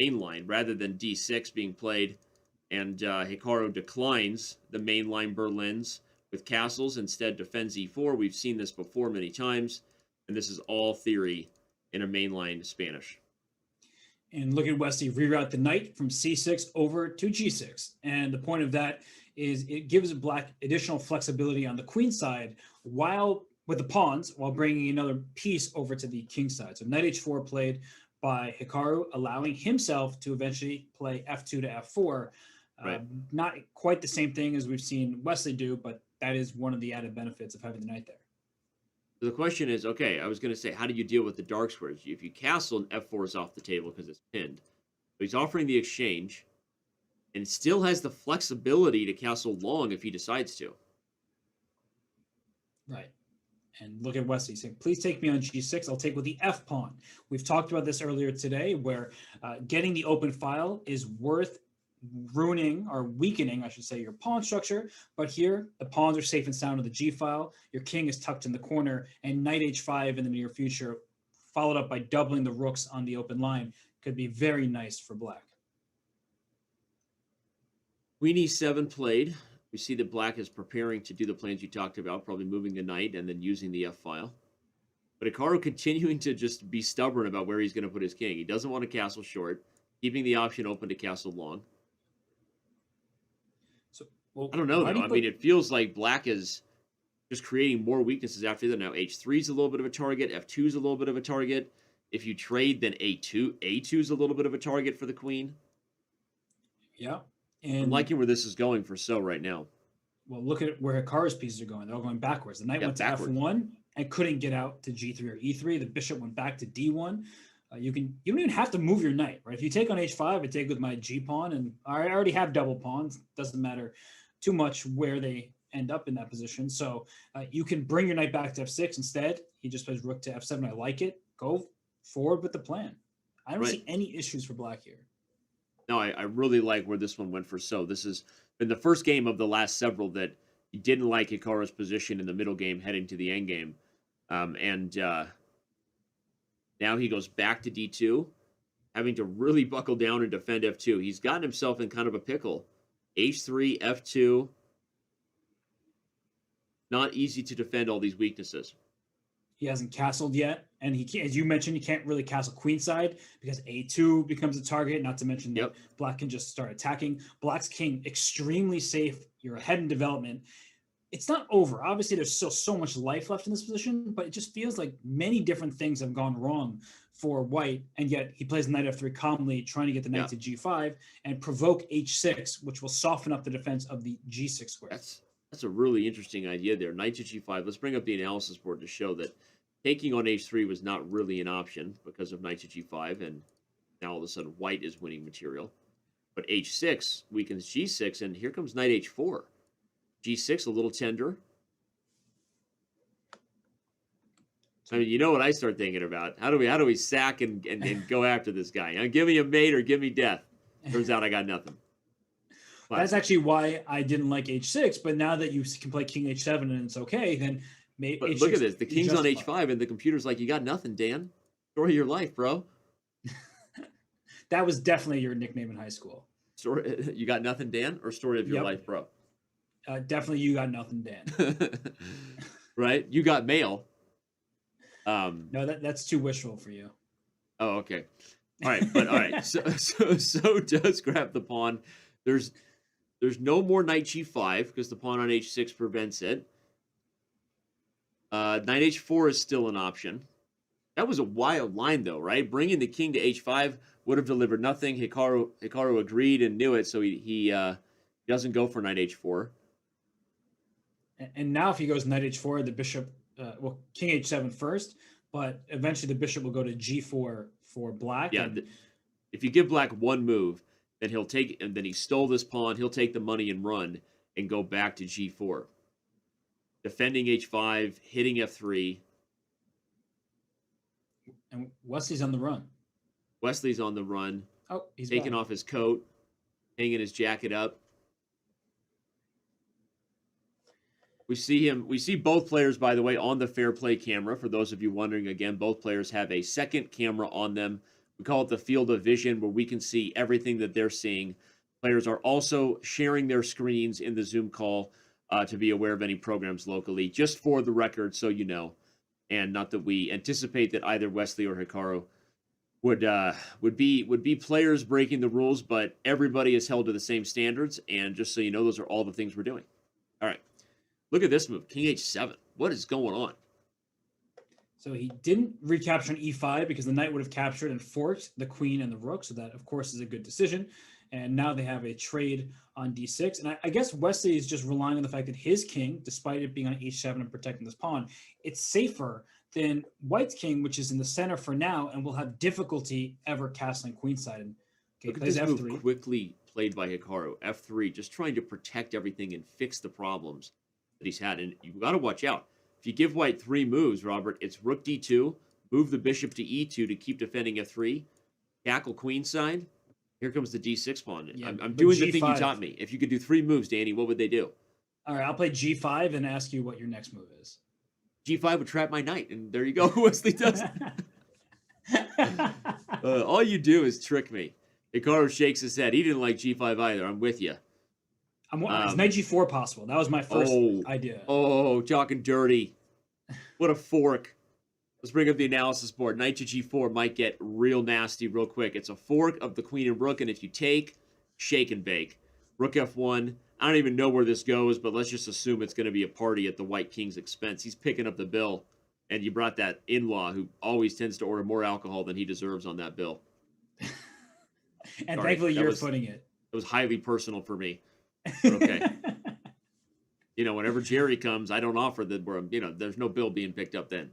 main line rather than d6 being played. And Hikaru declines the mainline Berlins with castles, instead defends e4. We've seen this before many times, and this is all theory in a mainline Spanish. And look at Wesley reroute the knight from c6 over to g6. And the point of that is it gives black additional flexibility on the queen side while with the pawns, while bringing another piece over to the king side. So knight h4 played by Hikaru, allowing himself to eventually play f2 to f4. Right. Not quite the same thing as we've seen Wesley do, but that is one of the added benefits of having the knight there. So the question is, okay, I was going to say, how do you deal with the dark squares? If you castle, and f4 is off the table because it's pinned. But he's offering the exchange, and still has the flexibility to castle long if he decides to. Right. And look at Wesley saying, please take me on g6. I'll take with the f pawn. We've talked about this earlier today, where getting the open file is worth ruining or weakening, I should say, your pawn structure. But here, the pawns are safe and sound on the g file. Your king is tucked in the corner, and knight h5 in the near future, followed up by doubling the rooks on the open line, could be very nice for black. Queen e7 played. We see that black is preparing to do the plans you talked about, probably moving the knight and then using the f file. But Hikaru continuing to just be stubborn about where he's going to put his king. He doesn't want to castle short, keeping the option open to castle long. So, well, I don't know, though. I mean, it feels like black is just creating more weaknesses after that. Now, h3 is a little bit of a target. f2 is a little bit of a target. If you trade, then a2 is a little bit of a target for the queen. Yeah. And I'm liking where this is going for So right now. Well, look at where Hikaru's pieces are going. They're all going backwards. The knight went to f1 and couldn't get out to g3 or e3. The bishop went back to d1. You don't even have to move your knight, right? If you take on h5, I take with my g pawn, and I already have double pawns. Doesn't matter too much where they end up in that position. So you can bring your knight back to f6 instead. He just plays rook to f7. I like it. Go forward with the plan. I don't see any issues for black here. No, I really like where this one went for So. This has been the first game of the last several that he didn't like Hikaru's position in the middle game heading to the end game. Now he goes back to d2, having to really buckle down and defend f2. He's gotten himself in kind of a pickle. h3, f2. Not easy to defend all these weaknesses. He hasn't castled yet, and he can't, as you mentioned, he can't really castle queenside because a2 becomes a target, not to mention that black can just start attacking. Black's king, extremely safe. You're ahead in development. It's not over. Obviously, there's still so much life left in this position, but it just feels like many different things have gone wrong for white, and yet he plays knight f3 calmly, trying to get the knight to g5 and provoke h6, which will soften up the defense of the g6 square. That's a really interesting idea there. Knight to g5. Let's bring up the analysis board to show that taking on h3 was not really an option because of knight to g5, and now all of a sudden white is winning material. But h6 weakens g6, and here comes knight h4. g6 a little tender. I mean, you know what I start thinking about? How do we sack and go after this guy? Give me a mate or give me death. Turns out I got nothing. But that's actually why I didn't like h6. But now that you can play king h7 and it's okay, then maybe. But look at this. The king's on h5, and the computer's like, "You got nothing, Dan. Story of your life, bro." That was definitely your nickname in high school. Story, you got nothing, Dan, or story of your life, bro? Definitely, you got nothing, Dan. Right? You got mail. No, that's too wishful for you. Oh, okay. All right. So does grab the pawn. There's no more knight g5 because the pawn on h6 prevents it. Knight h4 is still an option. That was a wild line, though, right? Bringing the king to h5 would have delivered nothing. Hikaru agreed and knew it, so he doesn't go for knight h4. And now if he goes knight h4, the bishop, king h7 first, but eventually the bishop will go to g4 for black. Yeah, if you give black one move, then he'll take, and then he stole this pawn, he'll take the money and run and go back to g4. Defending h5, hitting f3. And Wesley's on the run. Wesley's on the run. Oh, he's taking off his coat, hanging his jacket up. We see both players, by the way, on the fair play camera. For those of you wondering, again, both players have a second camera on them, We call it the field of vision, where we can see everything that they're seeing. Players are also sharing their screens in the Zoom call to be aware of any programs locally, just for the record, so you know. And not that we anticipate that either Wesley or Hikaru would be players breaking the rules, but everybody is held to the same standards. And just so you know, those are all the things we're doing. All right, look at this move, King H7. What is going on? So he didn't recapture an e5 because the knight would have captured and forked the queen and the rook. So that, of course, is a good decision. And now they have a trade on d6. And I guess Wesley is just relying on the fact that his king, despite it being on h7 and protecting this pawn, it's safer than White's king, which is in the center for now and will have difficulty ever castling queenside. And look at this f3. Move quickly played by Hikaru. F3, just trying to protect everything and fix the problems that he's had. And you've got to watch out. If you give White 3 moves, Robert, it's rook d2, move the bishop to e2 to keep defending f3, tackle queenside. Here comes the d6 pawn. Yeah, I'm doing G5. The thing you taught me. If you could do 3 moves, Danny, what would they do? All right, I'll play g5 and ask you what your next move is. g5 would trap my knight, and there you go. Wesley does. All you do is trick me. Hikaru shakes his head. He didn't like g5 either. I'm with you. Is knight g4 possible? That was my first idea. Oh, talking dirty. What a fork. Let's bring up the analysis board. Knight to g4 might get real nasty real quick. It's a fork of the queen and rook, and if you take, shake and bake. Rook f1. I don't even know where this goes, but let's just assume it's going to be a party at the white king's expense. He's picking up the bill, and you brought that in-law who always tends to order more alcohol than he deserves on that bill. And sorry, thankfully you're footing it. It was highly personal for me. But okay. You know, whenever Jerry comes, I don't offer there's no bill being picked up then.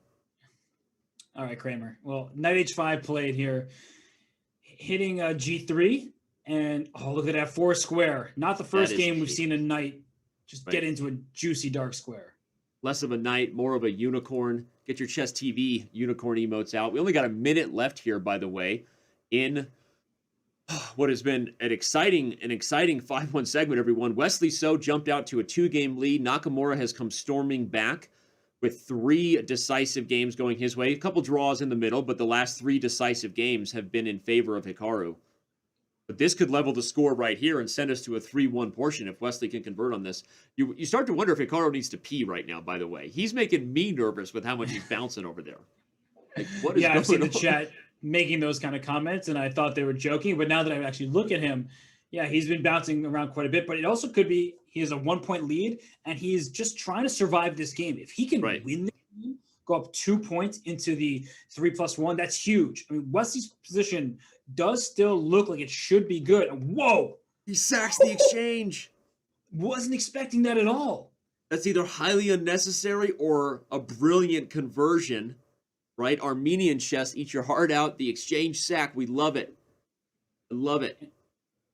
All right, Kramer. Well, knight h5 played here, hitting g3, and look at that 4 square. Not the first game we've seen a knight just get into a juicy dark square. Less of a knight, more of a unicorn. Get your Chess TV unicorn emotes out. We only got a minute left here, by the way, in what has been an exciting 5-1 segment, everyone. Wesley So jumped out to a 2-game lead. Nakamura has come storming back with 3 decisive games going his way. A couple draws in the middle, but the last 3 decisive games have been in favor of Hikaru. But this could level the score right here and send us to a 3-1 portion if Wesley can convert on this. You start to wonder if Hikaru needs to pee right now, by the way. He's making me nervous with how much he's bouncing over there. Like, what is going on? I've seen the chat making those kind of comments, and I thought they were joking. But now that I actually look at him, yeah, he's been bouncing around quite a bit. But it also could be he has a 1-point lead, and he's just trying to survive this game. If he can win the game, go up 2 points into the 3+1, that's huge. I mean, Wesley's position does still look like it should be good. Whoa! He sacks the exchange. Wasn't expecting that at all. That's either highly unnecessary or a brilliant conversion, right? Armenian chess, eat your heart out. The exchange sack, we love it. I love it.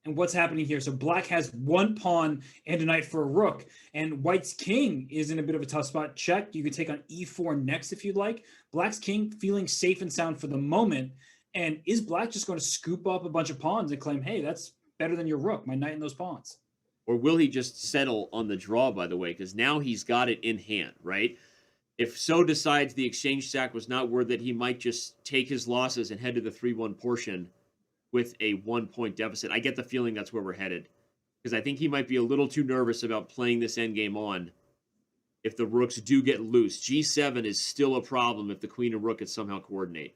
And what's happening here? So black has 1 pawn and a knight for a rook, and white's king is in a bit of a tough spot. Check. You could take on e4 next if you'd like. Black's king feeling safe and sound for the moment. And is black just going to scoop up a bunch of pawns and claim, hey, that's better than your rook, my knight and those pawns? Or will he just settle on the draw, by the way? Because now he's got it in hand, right? If So decides the exchange sack was not worth it, he might just take his losses and head to the 3-1 portion with a 1-point deficit. I get the feeling that's where we're headed. Because I think he might be a little too nervous about playing this endgame on if the rooks do get loose. G7 is still a problem if the queen and rook could somehow coordinate.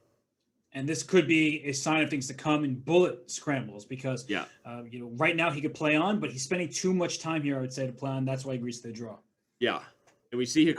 And this could be a sign of things to come in bullet scrambles because, right now he could play on, but he's spending too much time here, I would say, to play on. That's why he agrees to the draw. Yeah. And we see Hikaru